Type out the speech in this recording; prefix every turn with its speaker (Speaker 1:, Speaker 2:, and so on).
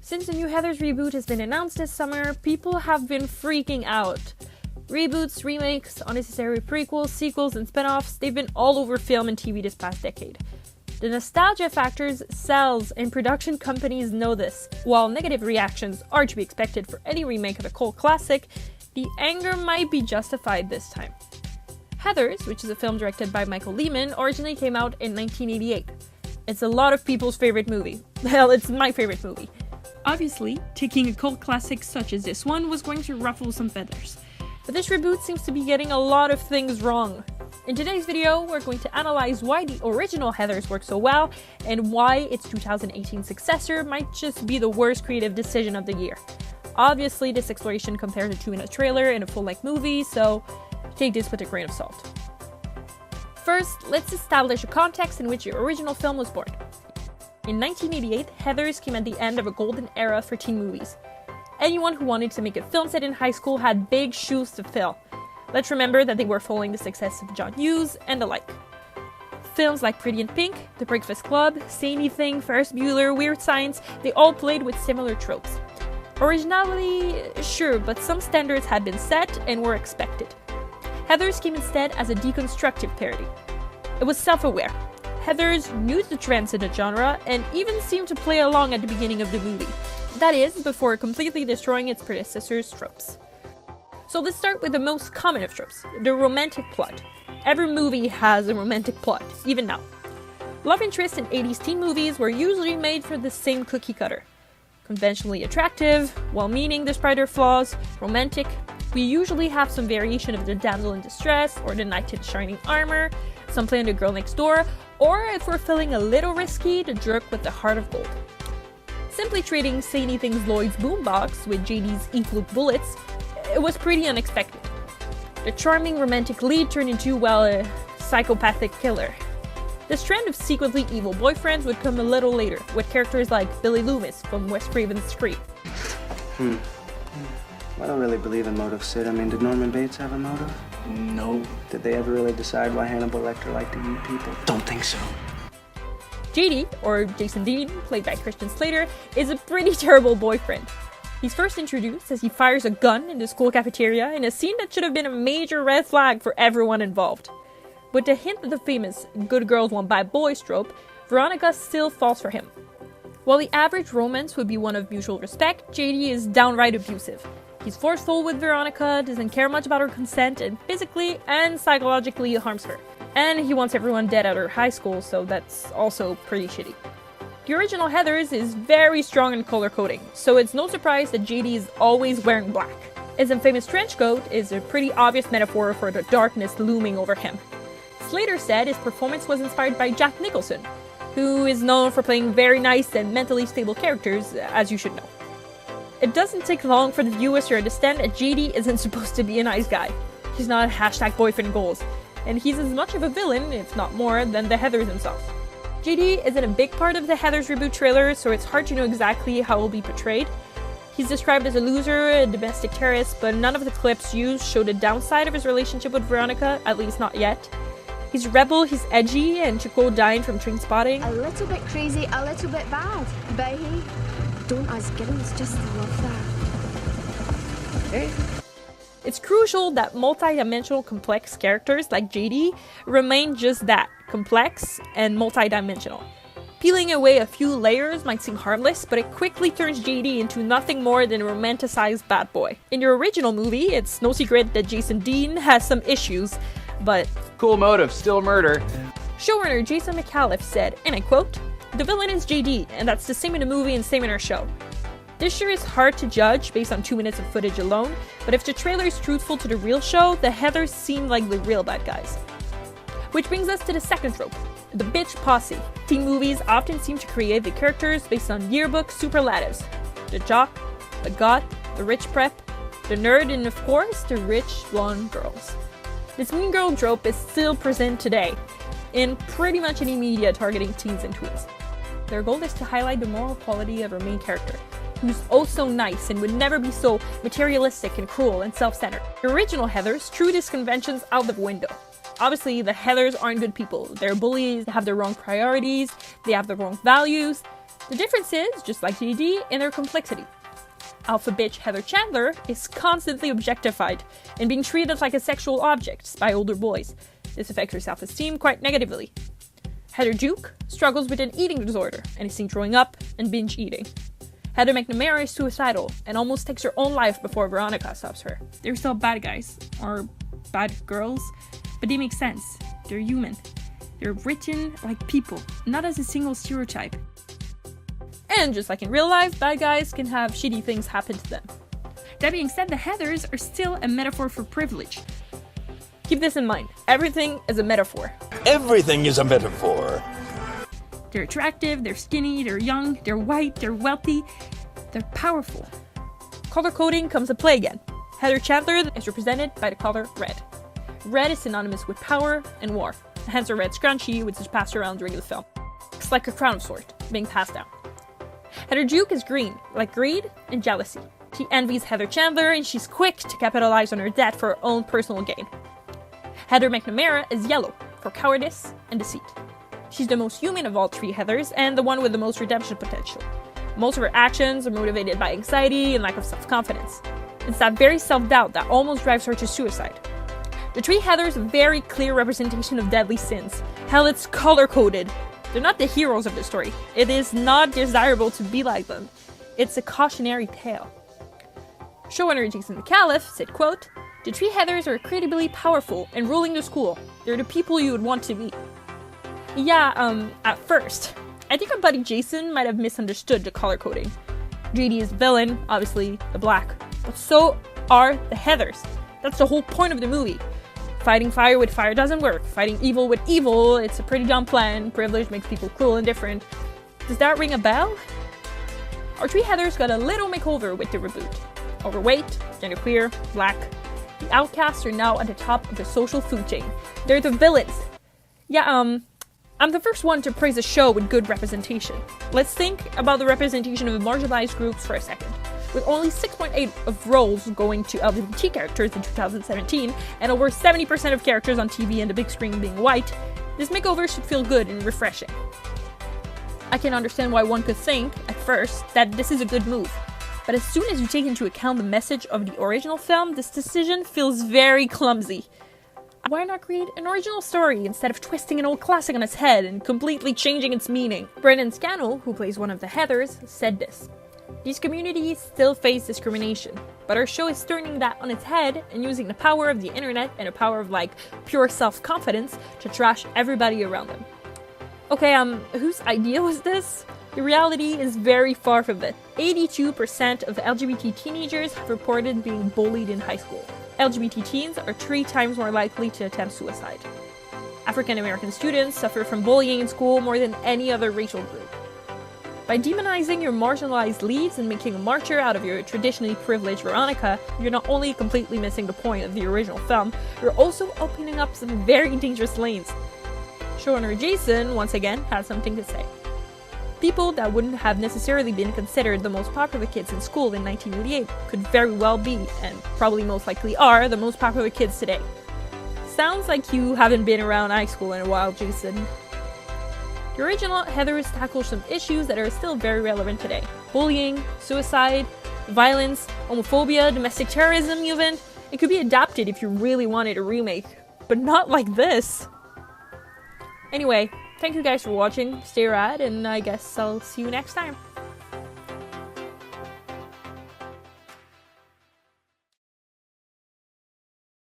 Speaker 1: Since the new Heathers reboot has been announced this summer, people have been freaking out. Reboots, remakes, unnecessary prequels, sequels, and spin-offs, they've been all over film and TV this past decade. The nostalgia factors sells, and production companies know this. While negative reactions are to be expected for any remake of a cult classic, the anger might be justified this time. Heathers, which is a film directed by Michael Lehmann, originally came out in 1988. It's a lot of people's favorite movie. Hell, it's my favorite movie. Obviously, taking a cult classic such as this one was going to ruffle some feathers. But this reboot seems to be getting a lot of things wrong. In today's video, we're going to analyze why the original Heathers worked so well, and why its 2018 successor might just be the worst creative decision of the year. Obviously, this exploration compares the two in a trailer and a full-length movie, so take this with a grain of salt. First, let's establish a context in which the original film was born. In 1988, Heathers came at the end of a golden era for teen movies. Anyone who wanted to make a film set in high school had big shoes to fill. Let's remember that they were following the success of John Hughes and the like. Films like Pretty in Pink, The Breakfast Club, Say Anything, Ferris Bueller, Weird Science, they all played with similar tropes. Originality, sure, but some standards had been set and were expected. Heathers came instead as a deconstructive parody. It was self-aware. Heathers knew the trends in the genre and even seemed to play along at the beginning of the movie. That is, before completely destroying its predecessor's tropes. So let's start with the most common of tropes, the romantic plot. Every movie has a romantic plot, even now. Love interests in 80s teen movies were usually made for the same cookie cutter. Conventionally attractive, well-meaning despite their flaws, romantic. We usually have some variation of the damsel in distress, or the knight in shining armor, some play on the girl next door, or if we're feeling a little risky, the jerk with the heart of gold. Simply trading Say Anything's Lloyd's boombox with JD's ink-loop bullets, it was pretty unexpected. The charming romantic lead turned into, well, a psychopathic killer. This trend of secretly evil boyfriends would come a little later, with characters like Billy Loomis from Wes Craven's Scream.
Speaker 2: I don't really believe in motive, Sid. I mean, did Norman Bates have a motive?
Speaker 3: No.
Speaker 2: Did they ever really decide why Hannibal Lecter liked to eat people?
Speaker 3: Don't think so.
Speaker 1: JD, or Jason Dean, played by Christian Slater, is a pretty terrible boyfriend. He's first introduced as he fires a gun in the school cafeteria in a scene that should have been a major red flag for everyone involved. With the hint of the famous good girls want bad boys trope, Veronica still falls for him. While the average romance would be one of mutual respect, JD is downright abusive. He's forceful with Veronica, doesn't care much about her consent, and physically and psychologically harms her. And he wants everyone dead at her high school, so that's also pretty shitty. The original Heathers is very strong in color coding, so it's no surprise that JD is always wearing black. His infamous trench coat is a pretty obvious metaphor for the darkness looming over him. Slater said his performance was inspired by Jack Nicholson, who is known for playing very nice and mentally stable characters, as you should know. It doesn't take long for the viewers to understand that JD isn't supposed to be a nice guy. He's not #boyfriend goals, and he's as much of a villain, if not more, than the Heathers himself. JD isn't a big part of the Heathers reboot trailer, so it's hard to know exactly how he'll be portrayed. He's described as a loser, a domestic terrorist, but none of the clips used show the downside of his relationship with Veronica, at least not yet. He's rebel, he's edgy, and to quote Diane from Trainspotting,
Speaker 4: a little bit crazy, a little bit bad, but hey, don't us girls just love that?
Speaker 2: Hey.
Speaker 1: It's crucial that multi-dimensional complex characters like JD remain just that, complex and multi-dimensional. Peeling away a few layers might seem harmless, but it quickly turns JD into nothing more than a romanticized bad boy. In your original movie, it's no secret that Jason Dean has some issues, but
Speaker 3: Cool motive, still murder.
Speaker 1: Showrunner Jason McAuliffe said, and I quote, "The villain is JD, and that's the same in the movie and same in our show. This sure is hard to judge based on 2 minutes of footage alone, but if the trailer is truthful to the real show, the Heathers seem like the real bad guys." Which brings us to the second trope, the bitch posse. Teen movies often seem to create the characters based on yearbook superlatives. The jock, the goth, the rich prep, the nerd, and of course, the rich blonde girls. This mean girl trope is still present today, in pretty much any media targeting teens and tweens. Their goal is to highlight the moral quality of our main character, who's oh so nice and would never be so materialistic and cruel and self-centered. The original Heathers threw these conventions out the window. Obviously, the Heathers aren't good people. They're bullies, they have the wrong priorities, they have the wrong values. The difference is, just like GD, in their complexity. Alpha bitch Heather Chandler is constantly objectified and being treated like a sexual object by older boys. This affects her self-esteem quite negatively. Heather Duke struggles with an eating disorder and is seen throwing up and binge eating. Heather McNamara is suicidal and almost takes her own life before Veronica stops her. They're still bad guys, or bad girls, but they make sense. They're human. They're written like people, not as a single stereotype. And just like in real life, bad guys can have shitty things happen to them. That being said, the Heathers are still a metaphor for privilege. Keep this in mind. Everything is a metaphor.
Speaker 5: Everything is a metaphor.
Speaker 1: They're attractive, they're skinny, they're young, they're white, they're wealthy, they're powerful. Color coding comes to play again. Heather Chandler is represented by the color red. Red is synonymous with power and war. Hence a red scrunchie, which is passed around during the film. It's like a crown of sorts, being passed down. Heather Duke is green, like greed and jealousy. She envies Heather Chandler and she's quick to capitalize on her debt for her own personal gain. Heather McNamara is yellow, for cowardice and deceit. She's the most human of all three Heathers and the one with the most redemption potential. Most of her actions are motivated by anxiety and lack of self-confidence. It's that very self-doubt that almost drives her to suicide. The three Heathers are a very clear representation of deadly sins. Hell, it's color-coded. They're not the heroes of the story. It is not desirable to be like them. It's a cautionary tale. Showrunner Jason McAuliffe said, quote, "The three Heathers are incredibly powerful and ruling the school. They're the people you would want to be." Yeah, at first. I think our buddy Jason might have misunderstood the color coding. JD is the villain, obviously the black, but so are the Heathers. That's the whole point of the movie. Fighting fire with fire doesn't work. Fighting evil with evil, it's a pretty dumb plan. Privilege makes people cruel and different. Does that ring a bell? Our three Heathers got a little makeover with the reboot. Overweight, genderqueer, black. The outcasts are now at the top of the social food chain. They're the villains. Yeah, I'm the first one to praise a show with good representation. Let's think about the representation of marginalized groups for a second. With only 6.8 of roles going to LGBT characters in 2017, and over 70% of characters on TV and the big screen being white, this makeover should feel good and refreshing. I can understand why one could think, at first, that this is a good move. But as soon as you take into account the message of the original film, this decision feels very clumsy. Why not create an original story instead of twisting an old classic on its head and completely changing its meaning? Brendan Scannell, who plays one of the Heathers, said this: "These communities still face discrimination, but our show is turning that on its head and using the power of the internet and the power of, pure self-confidence to trash everybody around them." Okay, whose idea was this? The reality is very far from it. 82% of LGBT teenagers have reported being bullied in high school. LGBT teens are 3 times more likely to attempt suicide. African American students suffer from bullying in school more than any other racial group. By demonizing your marginalized leads and making a martyr out of your traditionally privileged Veronica, you're not only completely missing the point of the original film, you're also opening up some very dangerous lanes. Showrunner Jason, once again, had something to say. People that wouldn't have necessarily been considered the most popular kids in school in 1988 could very well be, and probably most likely are, the most popular kids today. Sounds like you haven't been around high school in a while, Jason. The original Heathers tackles some issues that are still very relevant today. Bullying, suicide, violence, homophobia, domestic terrorism even. It could be adapted if you really wanted a remake, but not like this. Anyway, thank you guys for watching, stay rad, and I guess I'll see you next time.